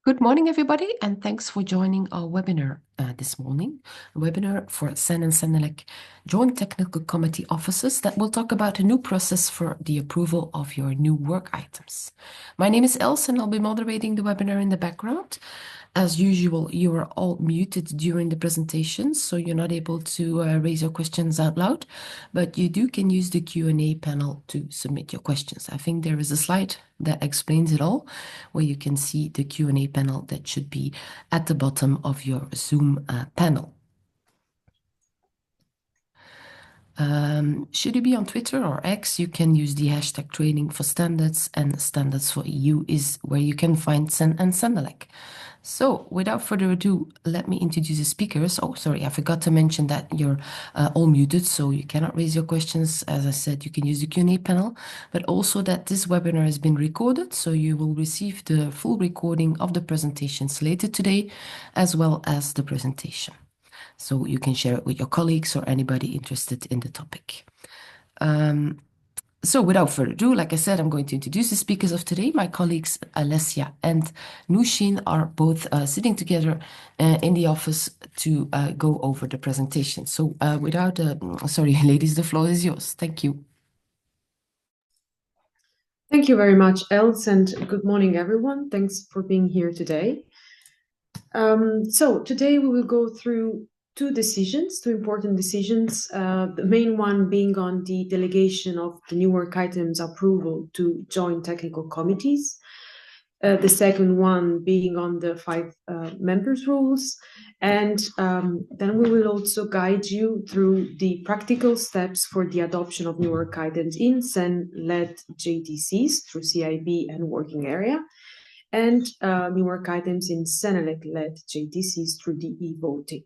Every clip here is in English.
Good morning, everybody, and thanks for joining our webinar this morning. A webinar for CEN and CENELEC Joint Technical Committee Officers that will talk about a new process for the approval of your new work items. My name is Else, and I'll be moderating the webinar in the background. As usual, you are all muted during the presentation, so you're not able to raise your questions out loud, but you can use the Q&A panel to submit your questions. I think there is a slide that explains it all, where you can see the Q&A panel that should be at the bottom of your Zoom panel. Should you be on Twitter or X, you can use the hashtag training for standards, and standards for EU is where you can find CEN and CENELEC. So without further ado, let me introduce the speakers. Oh, sorry, I forgot to mention that you're all muted, so you cannot raise your questions. As I said, you can use the Q&A panel, but also that this webinar has been recorded, so you will receive the full recording of the presentations later today, as well as the presentation. So you can share it with your colleagues or anybody interested in the topic. So without further ado, like I said, I'm going to introduce the speakers of today. My colleagues Alessia and Nooshin are both sitting together in the office to go over the presentation. So sorry, ladies, the floor is yours. Thank you. Thank you very much, Els, and good morning, everyone. Thanks for being here today. So today we will go through two important decisions, the main one being on the delegation of the new work items approval to joint technical committees, the second one being on the 5 members rules, and then we will also guide you through the practical steps for the adoption of new work items in CEN-led JTCs through CIB and working area, and new work items in CENELEC-led JTCs through the eVoting.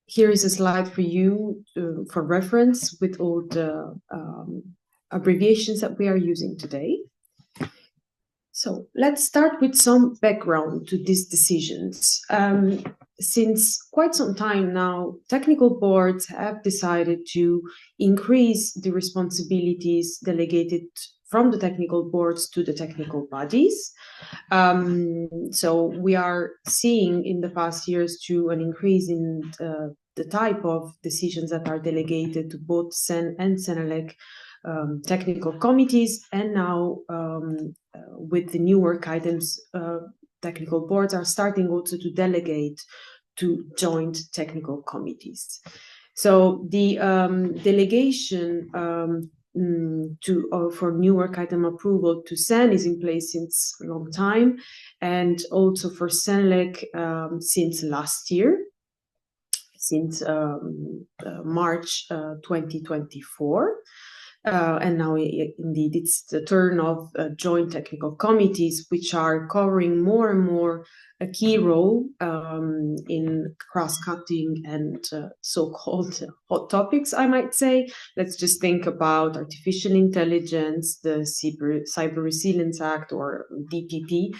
Here is a slide for you for reference with all the abbreviations that we are using today. So let's start with some background to these decisions. Since quite some time now, technical boards have decided to increase the responsibilities delegated from the technical boards to the technical bodies. So we are seeing in the past years an increase in the type of decisions that are delegated to both CEN and CENELEC technical committees, and now with the new work items, technical boards are starting also to delegate to joint technical committees. So the delegation for new work item approval to CEN is in place since a long time, and also for CENELEC since last year, since March 2024. And now indeed it's the turn of joint technical committees, which are covering more and more a key role in cross-cutting and so-called hot topics, I might say. Let's just think about artificial intelligence, the Cyber Resilience Act, or DPP.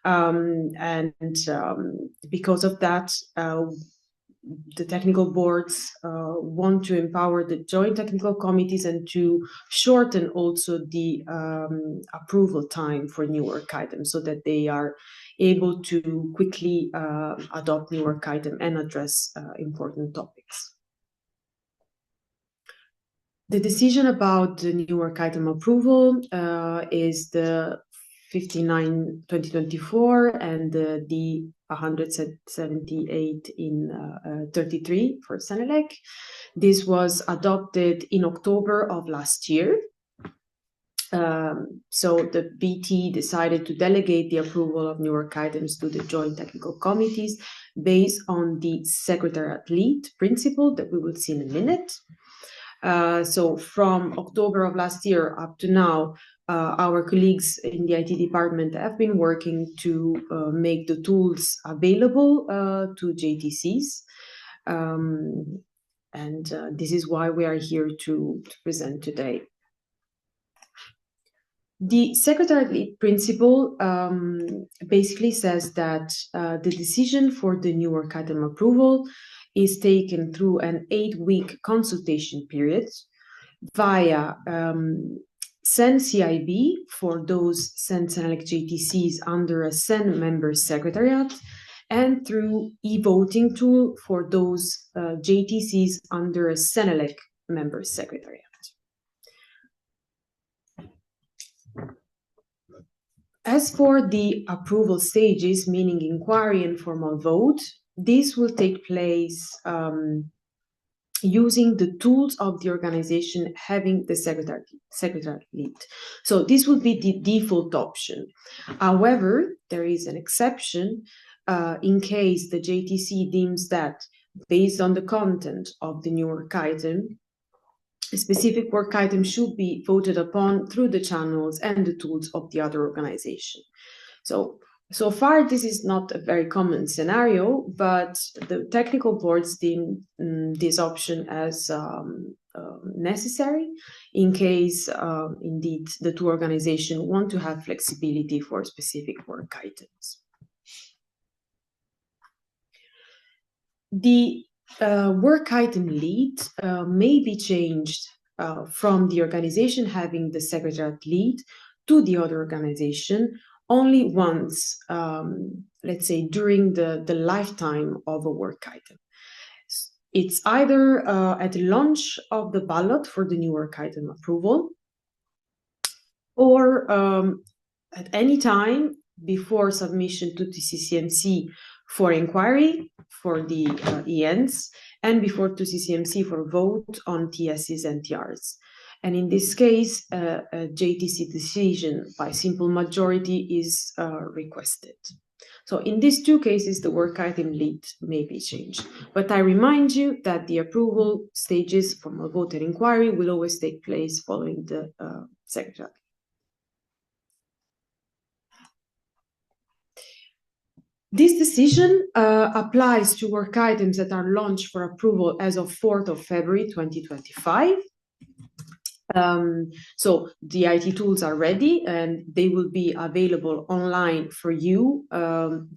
And because of that, the technical boards want to empower the joint technical committees and to shorten also the approval time for new work items, so that they are able to quickly adopt new work item and address important topics. The decision about the new work item approval is the 59/2024 and the 178 in 33 for CENELEC. This was adopted in October of last year. So the BT decided to delegate the approval of new work items to the joint technical committees based on the secretariat lead principle that we will see in a minute. So from October of last year up to now, our colleagues in the IT department have been working to make the tools available to JTCs. And this is why we are here to present today. The secretariat lead principle basically says that the decision for the new work item approval is taken through an 8-week consultation period via CEN-CIB for those CEN-CENELEC JTCs under a CEN Member secretariat, and through eVoting tool for those JTCs under a CENELEC Member secretariat. As for the approval stages, meaning inquiry and formal vote, this will take place using the tools of the organization having the secretary lead. So this would be the default option. However, there is an exception in case the JTC deems that, based on the content of the new work item, a specific work item should be voted upon through the channels and the tools of the other organization. So far, this is not a very common scenario, but the technical boards deem this option as necessary in case, indeed, the two organizations want to have flexibility for specific work items. The work item lead may be changed from the organization having the secretariat lead to the other organization only once, let's say, during the lifetime of a work item. It's either at the launch of the ballot for the new work item approval, or at any time before submission to TCCMC for inquiry for the ENs, and before to CCMC for vote on TSs and TRs. And in this case, a JTC decision by simple majority is requested. So in these two cases, the work item lead may be changed. But I remind you that the approval stages from a vote and inquiry will always take place following the secretariat. This decision applies to work items that are launched for approval as of 4th of February 2025. So the IT tools are ready and they will be available online for you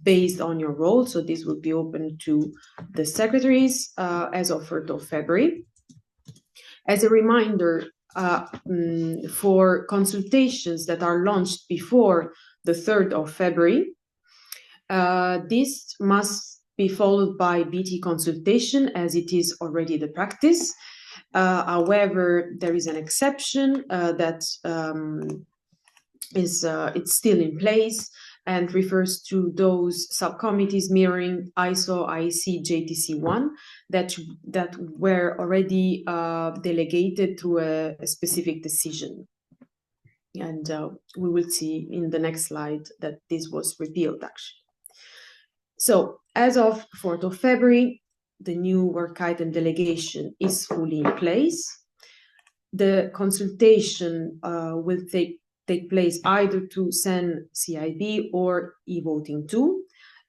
based on your role. So this will be open to the secretaries as of 4th of February. As a reminder, for consultations that are launched before the 3rd of February, this must be followed by BT consultation, as it is already the practice. However, there is an exception that it's still in place and refers to those subcommittees mirroring ISO IEC JTC1 that were already delegated through a specific decision. And we will see in the next slide that this was repealed, actually. So as of 4th of February, the new work item delegation is fully in place. The consultation will take place either to CEN-CIB or eVoting tool,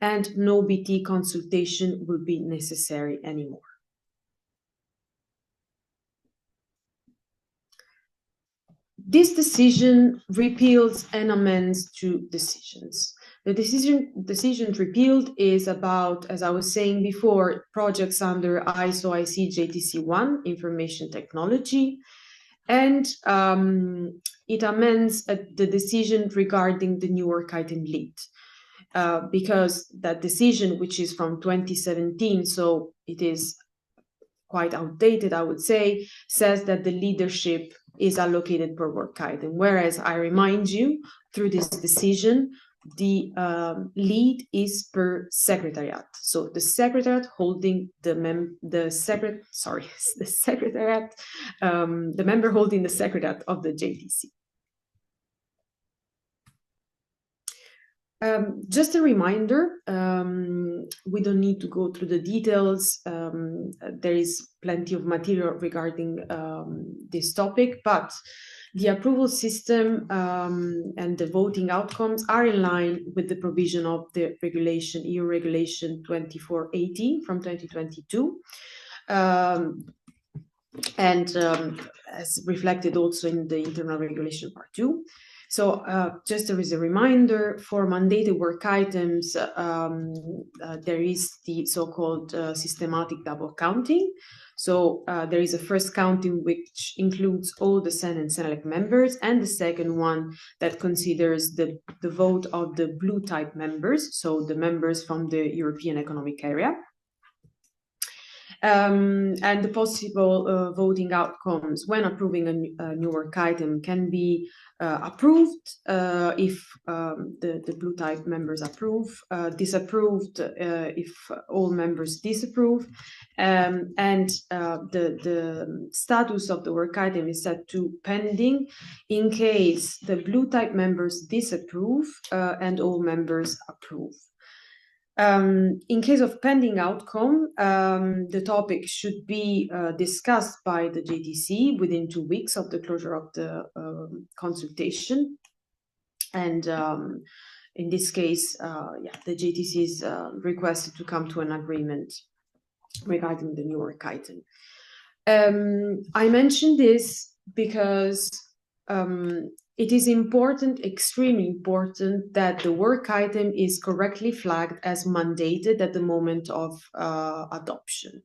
and no BT consultation will be necessary anymore. This decision repeals and amends two decisions. The decision repealed is about, as I was saying before, projects under ISO IEC JTC1, information technology, and it amends the decision regarding the new work item lead, because that decision, which is from 2017, so it is quite outdated, I would say, says that the leadership is allocated per work item, whereas I remind you, through this decision, the lead is per secretariat. So the secretariat holding the member holding the secretariat of the JTC. Just a reminder, we don't need to go through the details. There is plenty of material regarding this topic, but the approval system and the voting outcomes are in line with the provision of the regulation, EU Regulation 2480 from 2022, and as reflected also in the Internal Regulation Part 2. So just as a reminder, for mandated work items, there is the so-called systematic double counting. So there is a first counting which includes all the CEN and CENELEC members, and the second one that considers the vote of the blue type members, so the members from the European Economic Area. And the possible voting outcomes when approving a new work item can be approved if the blue type members approve, disapproved if all members disapprove, and the status of the work item is set to pending in case the blue type members disapprove and all members approve. In case of pending outcome, the topic should be discussed by the JTC within 2 weeks of the closure of the consultation. And in this case, the JTC is requested to come to an agreement regarding the new work item. I mentioned this because it is important, extremely important, that the work item is correctly flagged as mandated at the moment of adoption.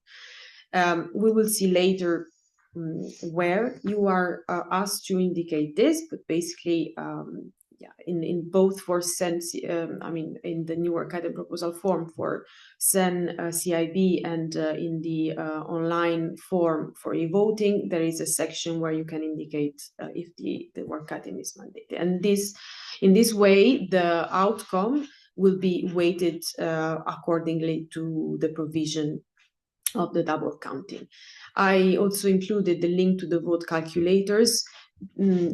We will see later where you are asked to indicate this, but basically, in both for CEN, in the new work item proposal form for CEN CIB and in the online form for eVoting, there is a section where you can indicate if the work item is mandated. And in this way, the outcome will be weighted accordingly to the provision of the double counting. I also included the link to the vote calculators,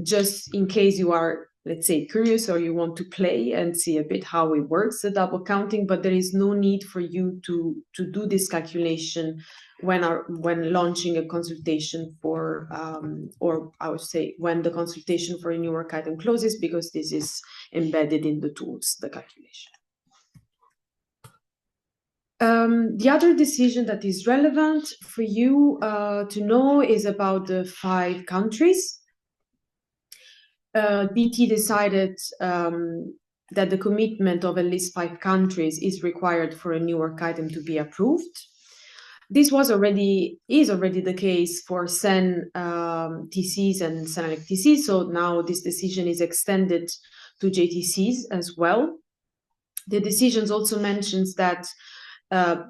just in case you are, let's say, curious or you want to play and see a bit how it works, the double counting, but there is no need for you to do this calculation when launching a consultation for, or I would say when the consultation for a new work item closes, because this is embedded in the tools, the calculation. The other decision that is relevant for you to know is about the 5 countries. BT decided that the commitment of at least 5 countries is required for a new work item to be approved. This is already the case for CEN TCs and CENELEC TCs, so now this decision is extended to JTCs as well. The decisions also mentions that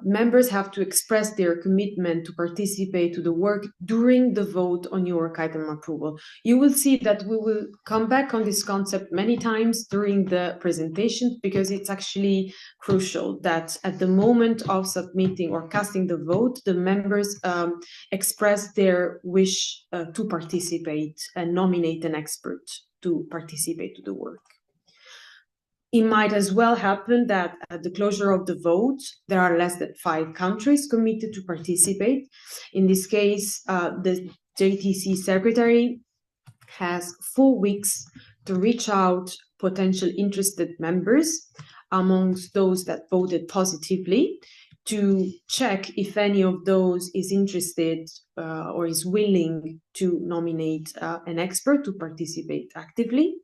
members have to express their commitment to participate to the work during the vote on your work item approval. You will see that we will come back on this concept many times during the presentation, because it's actually crucial that at the moment of submitting or casting the vote, the members express their wish to participate and nominate an expert to participate to the work. It might as well happen that at the closure of the vote, there are less than 5 countries committed to participate. In this case, the JTC secretary has 4 weeks to reach out potential interested members amongst those that voted positively, to check if any of those is interested or is willing to nominate an expert to participate actively.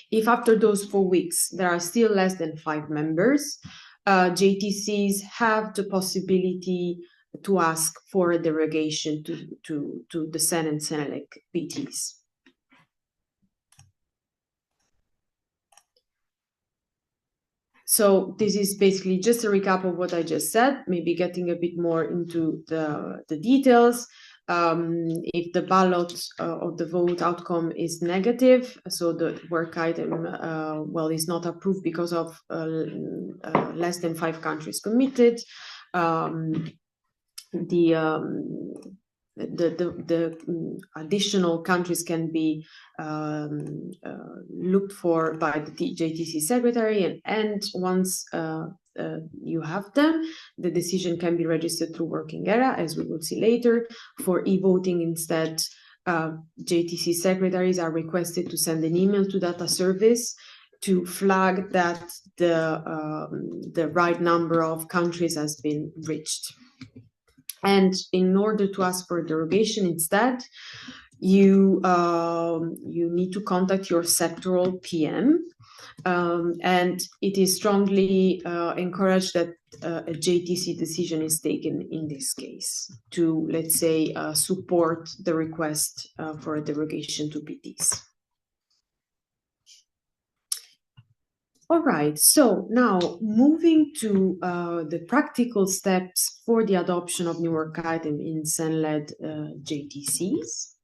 If after those 4 weeks there are still less than 5 members, JTCs have the possibility to ask for a derogation to the CEN and CENELEC BTs. So this is basically just a recap of what I just said, maybe getting a bit more into the details. If the ballot of the vote outcome is negative, so the work item is not approved because of less than 5 countries committed, the additional countries can be looked for by the JTC secretary, and once you have them, the decision can be registered through working area, as we will see later. For eVoting instead, JTC secretaries are requested to send an email to data service to flag that the right number of countries has been reached. And in order to ask for a derogation instead, you need to contact your sectoral PM. And it is strongly encouraged that a JTC decision is taken in this case to, let's say, support the request for a derogation to PTs. All right, so now moving to the practical steps for the adoption of new work item in CEN-led JTCs.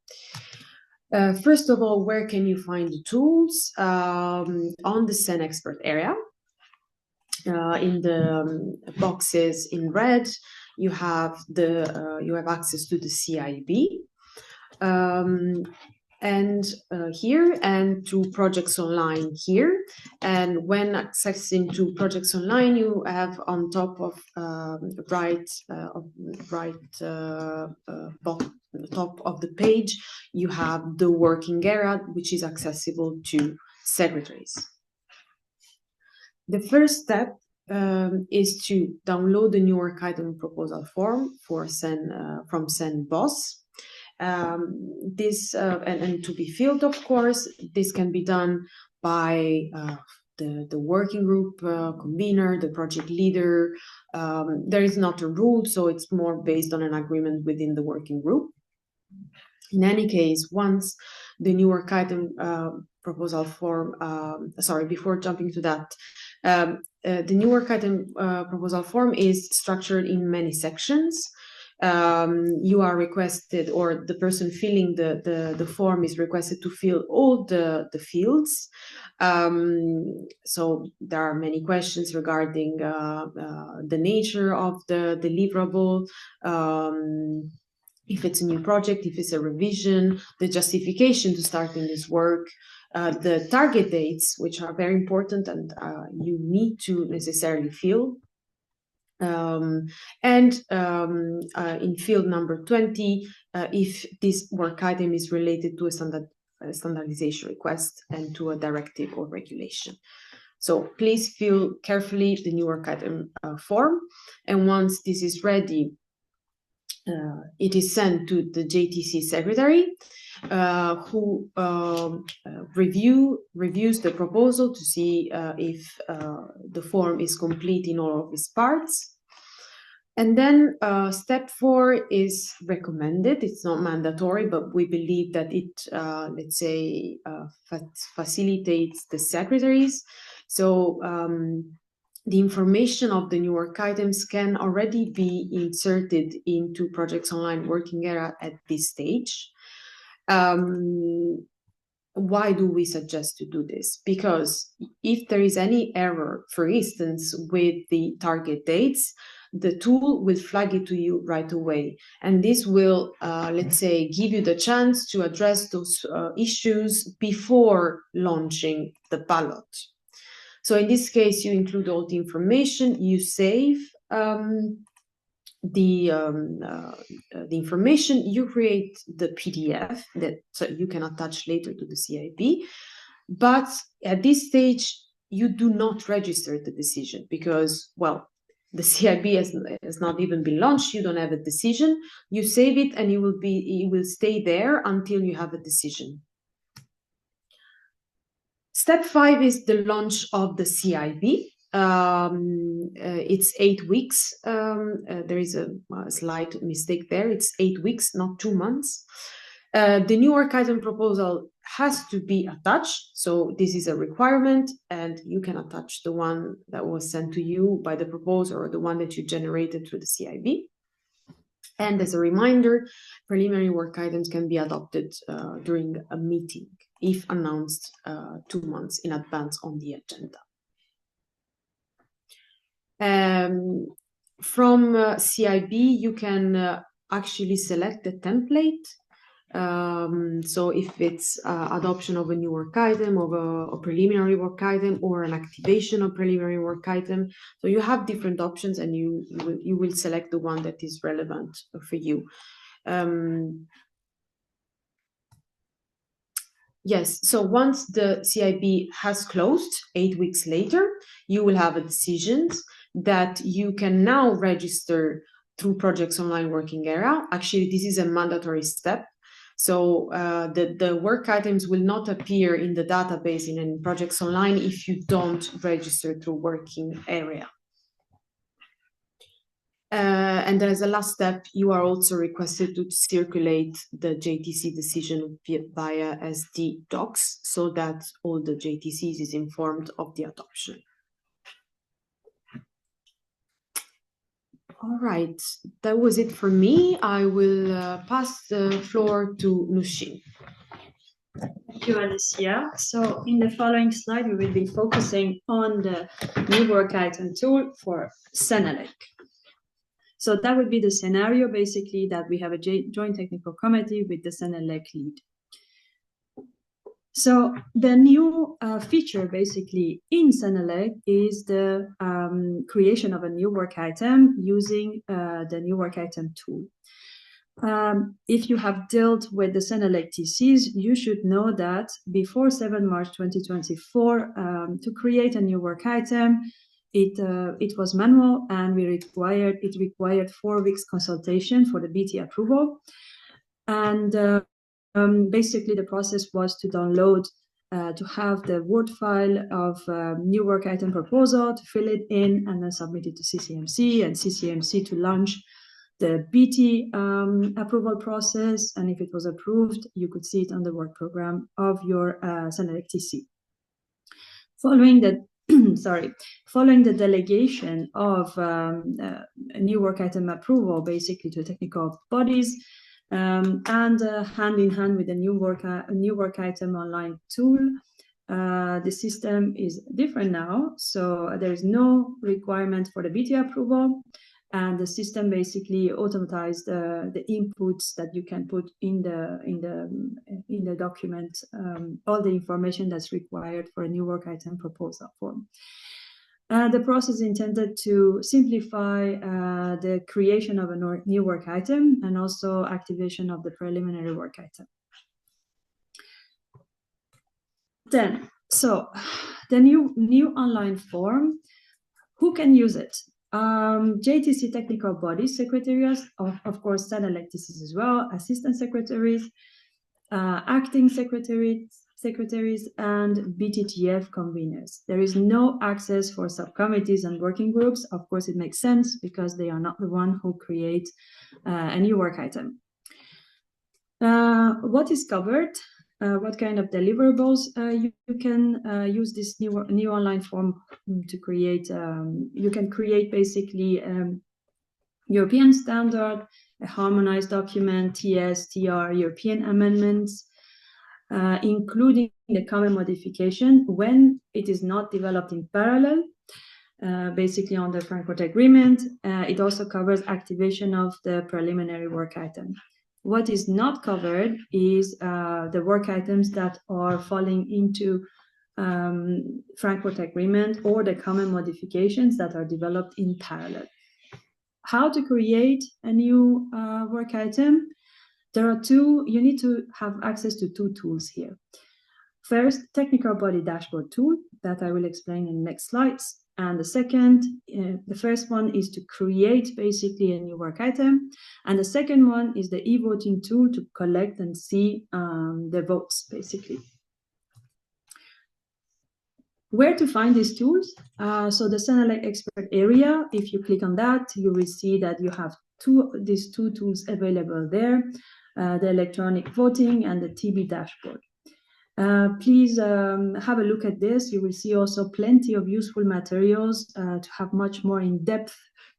First of all, where can you find the tools? On the CEN expert area. In the boxes in red, you have access to the CIB. And here, and to projects online here. And when accessing to projects online, you have on top of top of the page, you have the working area, which is accessible to secretaries. The first step is to download the new work item proposal form for from CEN BOSS. And to be filled, of course, this can be done by the working group convener, the project leader. There is not a rule, so it's more based on an agreement within the working group. In any case, once the new work item proposal form, before jumping to that, the new work item proposal form is structured in many sections. You are requested, or the person filling the form is requested to fill all the fields. So there are many questions regarding the nature of the deliverable, if it's a new project, if it's a revision, the justification to starting this work, the target dates, which are very important and you need to necessarily fill. And in field number 20, if this work item is related to a standardization request and to a directive or regulation. So please fill carefully the new work item form. And once this is ready, it is sent to the JTC secretary, who reviews the proposal to see if the form is complete in all of its parts. And then step 4 is recommended. It's not mandatory, but we believe that it, let's say, facilitates the secretaries. So the information of the new work items can already be inserted into projects online working area at this stage. Why do we suggest to do this? Because if there is any error, for instance, with the target dates, the tool will flag it to you right away. And this will, let's say, give you the chance to address those issues before launching the ballot. So in this case, you include all the information, you save the information, you create the PDF that you can attach later to the CIB. But at this stage, you do not register the decision because, well, the CIB has not even been launched. You don't have a decision. You save it and it will stay there until you have a decision. Step 5 is the launch of the CIB. It's 8 weeks. There is a slight mistake there. It's 8 weeks, not 2 months. The new work item proposal has to be attached. So this is a requirement, and you can attach the one that was sent to you by the proposer or the one that you generated through the CIB. And as a reminder, preliminary work items can be adopted during a meeting if announced 2 months in advance on the agenda. From CIB, you can actually select the template. So if it's adoption of a new work item, of a preliminary work item, or an activation of preliminary work item, so you have different options, and you will select the one that is relevant for you. Yes, so once the CIB has closed 8 weeks later, you will have a decision that you can now register through Projects Online Working Area. Actually, this is a mandatory step. So the work items will not appear in the database in projects online if you don't register through working area. And as a last step, you are also requested to circulate the JTC decision via SD docs so that all the JTCs is informed of the adoption. All right, that was it for me. I will pass the floor to Nooshin. Thank you, Alessia. So in the following slide, we will be focusing on the new work item tool for CEN-CENELEC. So that would be the scenario, basically, that we have a joint technical committee with the CEN-CENELEC lead. So the new feature, basically, in CEN-CENELEC is the creation of a new work item using the new work item tool. If you have dealt with the CEN-CENELEC TCs, you should know that before 7 March 2024, to create a new work item, it was manual, and it required 4 weeks consultation for the BT approval. And basically, the process was to download, to have the Word file of new work item proposal, to fill it in, and then submit it to CCMC, and CCMC to launch the BT approval process. And if it was approved, you could see it on the work program of your CEN-CENELEC TC. Following the following the delegation of a new work item approval, basically to technical bodies, and hand in hand with the new work item online tool, the system is different now. So there is no requirement for the BT approval, and the system basically automatized the inputs that you can put in the document, all the information that's required for a new work item proposal form. The process is intended to simplify the creation of a new work item and also activation of the preliminary work item. Then, so the new online form, who can use it? JTC technical bodies, secretariats, of course, CEN-CENELEC TCs as well, assistant secretaries, acting secretaries, and BTTF conveners. There is no access for subcommittees and working groups. Of course, it makes sense because they are not the one who create a new work item. What is covered? What kind of deliverables you can use this new online form to create? You can create basically European standard, a harmonized document, TS, TR, European amendments, including the common modification when it is not developed in parallel, basically on the Frankfurt Agreement. It also covers activation of the preliminary work item. What is not covered is the work items that are falling into Frankfurt Agreement or the common modifications that are developed in parallel. How to create a new work item? There are you need to have access to 2 tools here. First, technical body dashboard tool that I will explain in the next slides. And the first one is to create basically a new work item. And the second one is the eVoting tool to collect and see the votes, basically. Where to find these tools? So the CEN-CENELEC expert area, if you click on that, you will see that you have these two tools available there, the electronic voting and the TB dashboard. Please have a look at this. You will see also plenty of useful materials to have much more in-depth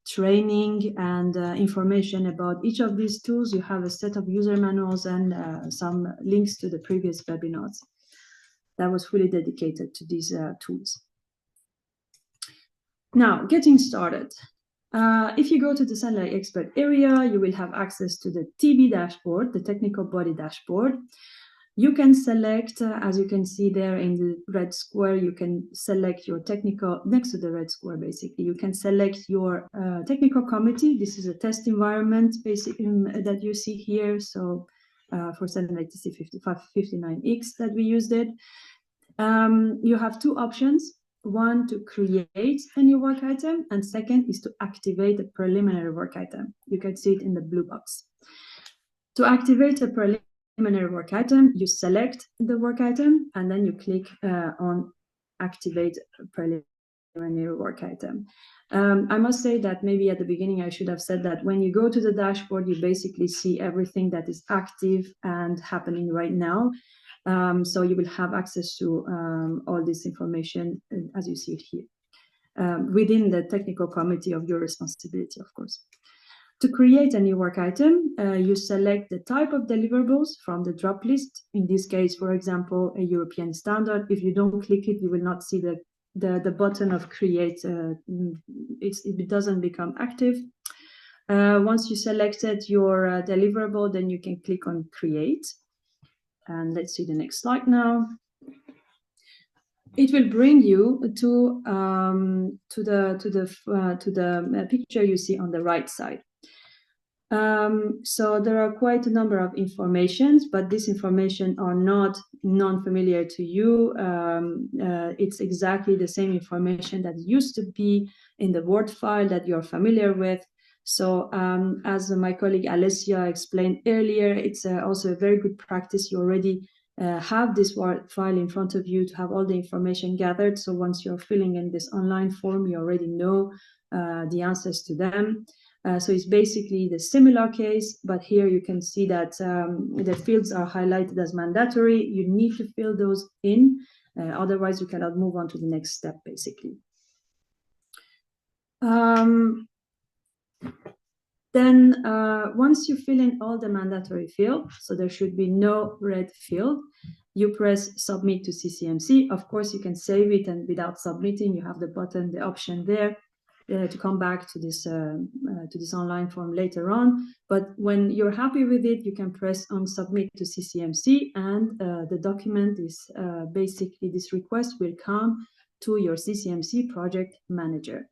training and information about each of these tools. You have a set of user manuals and some links to the previous webinars that was fully dedicated to these tools. Now, getting started. If you go to the CEN-CENELEC expert area, you will have access to the TB dashboard, the technical body dashboard. You can select, as you can see there in the red square, you can select your technical, next to the red square basically, you can select your technical committee. This is a test environment basically that you see here. So for CEN-CENELEC TC5559X that we used it. You have 2 options. One, to create a new work item, and second is to activate a preliminary work item. You can see it in the blue box. To activate a preliminary preliminary work item, you select the work item, and then you click on activate preliminary work item. I must say that maybe at the beginning I should have said that when you go to the dashboard, you basically see everything that is active and happening right now. So you will have access to all this information as you see it here, within the technical committee of your responsibility, of course. To create a new work item, you select the type of deliverables from the drop list. In this case, for example, a European standard. If you don't click it, you will not see the button of create. It doesn't become active. Once you selected your deliverable, then you can click on create. And let's see the next slide now. It will bring you to the picture you see on the right side. So there are quite a number of informations, but this information are not non-familiar to you. It's exactly the same information that used to be in the Word file that you're familiar with. So as my colleague Alessia explained earlier, it's also a very good practice. You already have this Word file in front of you to have all the information gathered. So once you're filling in this online form, you already know the answers to them. So it's basically the similar case, but here you can see that the fields are highlighted as mandatory. You need to fill those in, otherwise you cannot move on to the next step, basically. Then once you fill in all the mandatory fields, so there should be no red field, you press submit to CCMC. Of course, you can save it, and without submitting, you have the button, the option there. To come back to this online form later on, but when you're happy with it, you can press on submit to CCMC, and the document is basically this request will come to your CCMC project manager.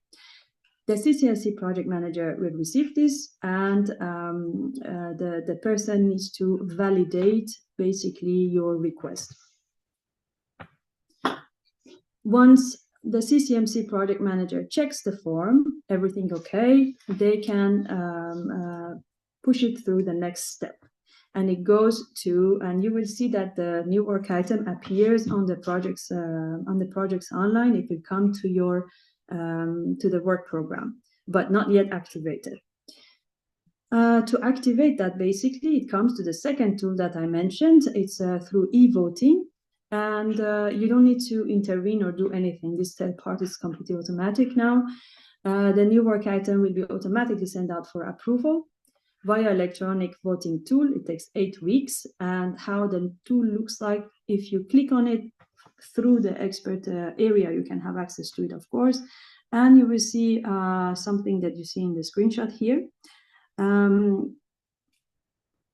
The CCMC project manager will receive this, and the person needs to validate basically your request. Once the CCMC project manager checks the form, everything okay, they can push it through the next step. And it goes to, and you will see that the new work item appears on the projects online. It will come to your to the work program, but not yet activated. To activate that, basically, it comes to the second tool that I mentioned. It's through eVoting. And you don't need to intervene or do anything. This third part is completely automatic now. The new work item will be automatically sent out for approval via electronic voting tool. It takes 8 weeks. And how the tool looks like, if you click on it through the expert area, you can have access to it, of course. And you will see something that you see in the screenshot here.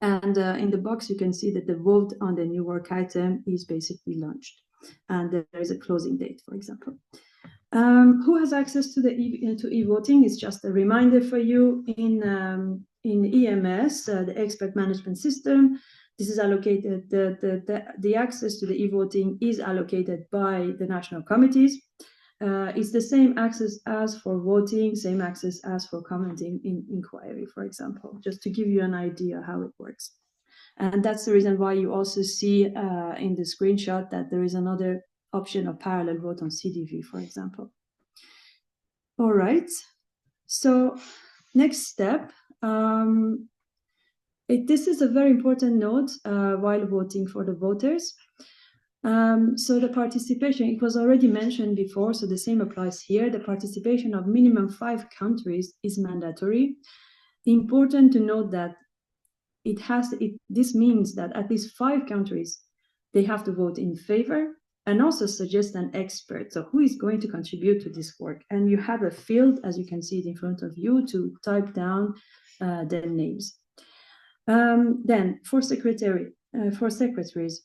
In the box, you can see that the vote on the new work item is basically launched. And there is a closing date, for example. Who has access to the eVoting? It's just a reminder for you. In EMS, the expert management system, this is allocated, the access to the eVoting is allocated by the national committees. It's the same access as for voting, same access as for commenting in inquiry, for example, just to give you an idea how it works. And that's the reason why you also see in the screenshot that there is another option of parallel vote on CDV, for example. All right, so next step. This is a very important note while voting for the voters. So the participation, it was already mentioned before, so the same applies here. The participation of minimum 5 countries is mandatory. Important to note that this means that at least 5 countries, they have to vote in favor and also suggest an expert. So who is going to contribute to this work? And you have a field, as you can see it in front of you, to type down the names. Then for secretaries,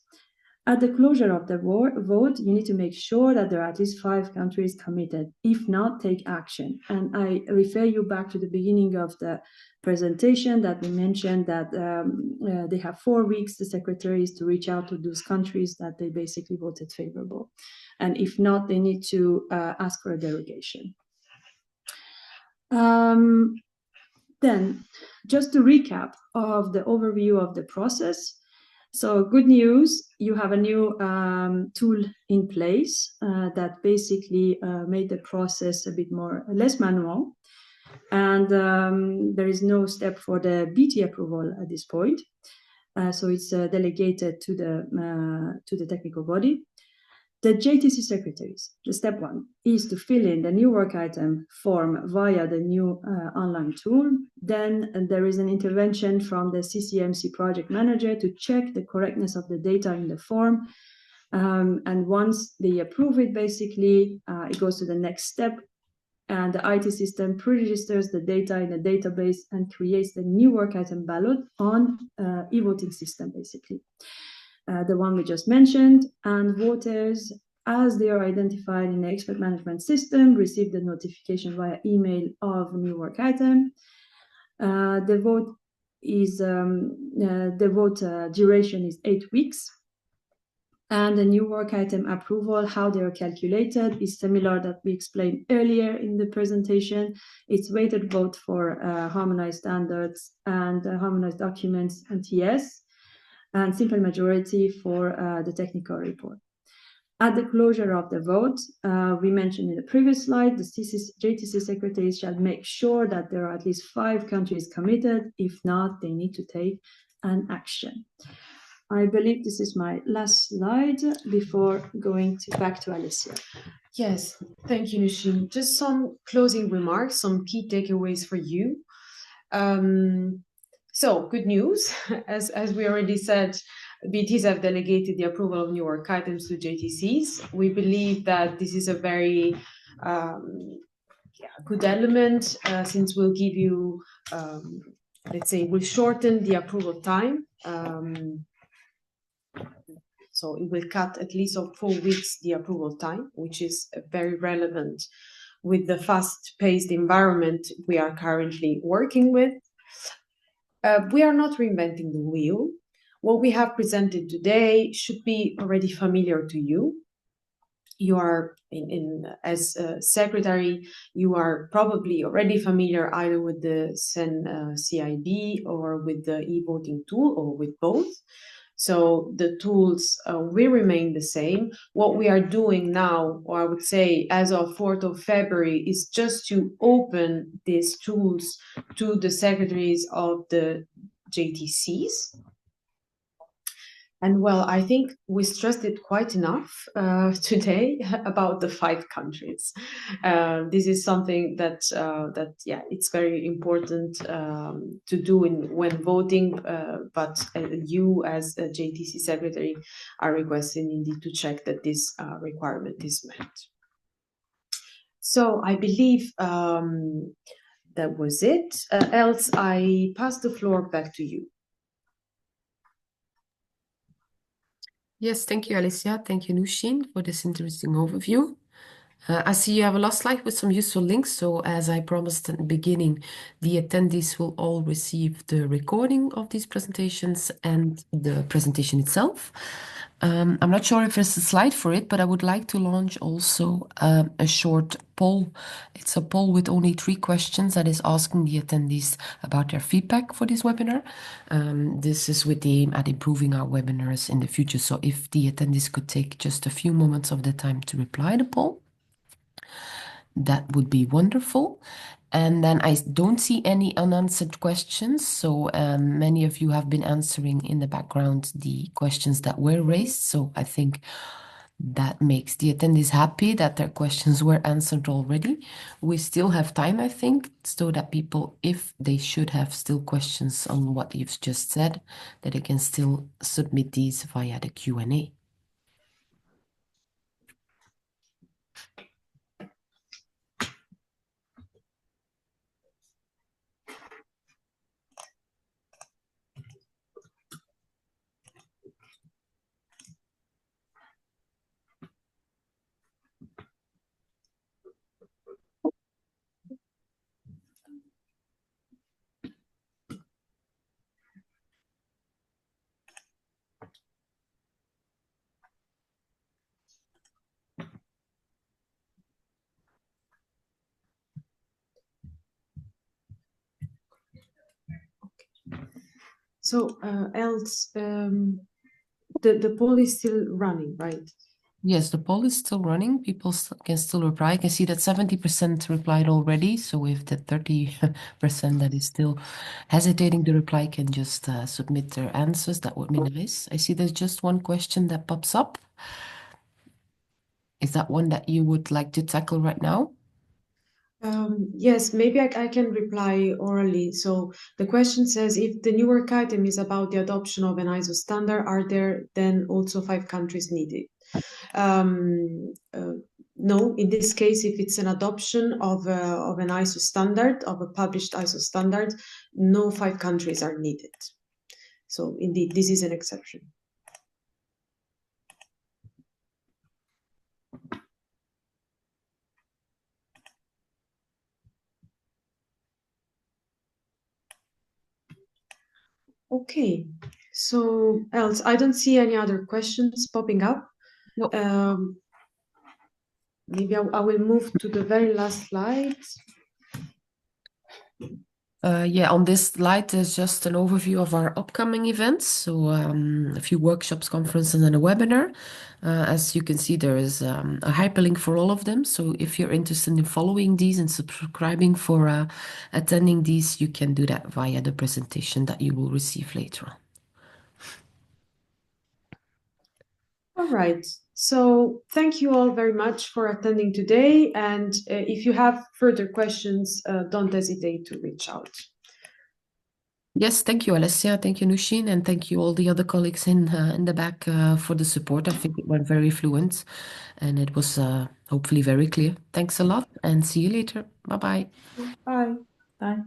at the closure of the vote, you need to make sure that there are at least 5 countries committed. If not, take action. And I refer you back to the beginning of the presentation that we mentioned that they have 4 weeks, the secretaries, to reach out to those countries that they basically voted favorable. And if not, they need to ask for a derogation. Then, just to recap of the overview of the process. So good news, you have a new tool in place that basically made the process a bit less manual. And there is no step for the BT approval at this point. So it's delegated to the technical body. The JTC secretaries, the step one, is to fill in the new work item form via the new online tool. Then there is an intervention from the CCMC project manager to check the correctness of the data in the form. And once they approve it, basically, it goes to the next step. And the IT system pre-registers the data in a database and creates the new work item ballot on eVoting system, basically. The one we just mentioned, and voters, as they are identified in the expert management system, receive the notification via email of new work item. The vote duration is 8 weeks. And the new work item approval, how they are calculated, is similar that we explained earlier in the presentation. It's weighted vote for harmonized standards and harmonized documents and TS, and simple majority for the technical report. At the closure of the vote, we mentioned in the previous slide, the JTC secretaries shall make sure that there are at least 5 countries committed. If not, they need to take an action. I believe this is my last slide before going back to Alessia. Yes, thank you, Nooshin. Just some closing remarks, some key takeaways for you. So, good news. As we already said, BTs have delegated the approval of new work items to JTCs. We believe that this is a very good element since we'll give you, let's say, we'll shorten the approval time. So it will cut at least of 4 weeks the approval time, which is very relevant with the fast-paced environment we are currently working with. We are not reinventing the wheel. What we have presented today should be already familiar to you. You are, as a secretary, you are probably already familiar either with the CEN CIB or with the eVoting tool or with both. So the tools will remain the same. What we are doing now, or I would say as of 4th of February, is just to open these tools to the secretaries of the JTCs. And well, I think we stressed it quite enough today about the 5 countries. This is something that it's very important to do when voting. But you, as a JTC secretary, are requesting indeed to check that this requirement is met. So I believe that was it. Else, I pass the floor back to you. Yes, thank you, Alessia. Thank you, Nooshin, for this interesting overview. I see you have a last slide with some useful links. So as I promised at the beginning, the attendees will all receive the recording of these presentations and the presentation itself. I'm not sure if there's a slide for it, but I would like to launch also a short poll. It's a poll with only 3 questions that is asking the attendees about their feedback for this webinar. This is with the aim at improving our webinars in the future. So if the attendees could take just a few moments of the time to reply to the poll, that would be wonderful. And then I don't see any unanswered questions. So many of you have been answering in the background the questions that were raised. So I think that makes the attendees happy that their questions were answered already. We still have time, I think, so that people, if they should have still questions on what you've just said, that they can still submit these via the Q&A. So, else, the poll is still running, right? Yes, the poll is still running. People can still reply. I can see that 70% replied already. So if the 30% that is still hesitating to reply can just submit their answers, that would be nice. I see there's just one question that pops up. Is that one that you would like to tackle right now? Yes, maybe I can reply orally. So the question says, if the new work item is about the adoption of an ISO standard, are there then also 5 countries needed? No, in this case, if it's an adoption of an ISO standard, of a published ISO standard, no 5 countries are needed. So indeed, this is an exception. Okay, so else I don't see any other questions popping up. No. Maybe I will move to the very last slide. Yeah, on this slide, there's just an overview of our upcoming events. So a few workshops, conferences, and a webinar. As you can see, there is a hyperlink for all of them. So if you're interested in following these and subscribing for attending these, you can do that via the presentation that you will receive later on. All right. So thank you all very much for attending today. And if you have further questions, don't hesitate to reach out. Yes, thank you, Alessia. Thank you, Nooshin, and thank you all the other colleagues in the back for the support. I think it went very fluent, and it was hopefully very clear. Thanks a lot, and see you later. Bye-bye. Bye. Bye.